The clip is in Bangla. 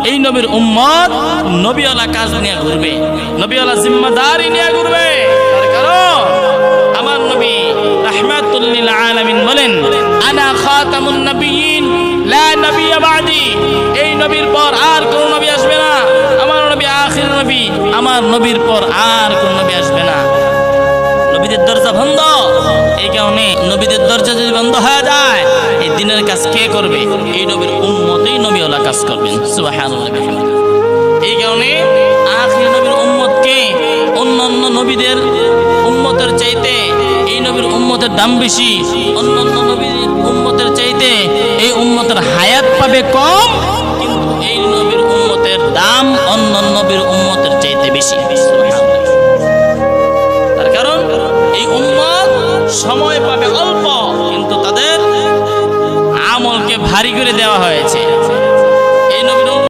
এই নবীর উম্মত নবীওয়ালা কাজ নিয়ে ঘুরবে, নবীওয়ালা জিম্মাদারি নিয়ে ঘুরবে। তার কারণ আমার নবী রাহমাতুল লিল আলামিন বলেন, আনা খাতামুন নবিয়্যিন লা নবিয়্যা বাদি। এই নবীর পর আর কোন নবী আসবে না, আমার নবী আখির নবী, আমার নবীর পর আর কোন নবী আসবে না। নবীদের দরজা বন্ধ, এই কারণে নবীদের দরজা যদি বন্ধ হয়ে যায়, এই দিনের কাজ কে করবে? এই নবীর উম্মতই নবীওয়ালা কাজ করবেন। সুবহানাল্লাহ। এই কারণে আখির নবীর উম্মতকে অন্যান্য নবীদের উম্মতের চাইতে এই নবীর উম্মতের দাম বেশি, অন্যান্য নবীর উম্মতের চাইতে এই উম্মতের হায়াত পাবে কম,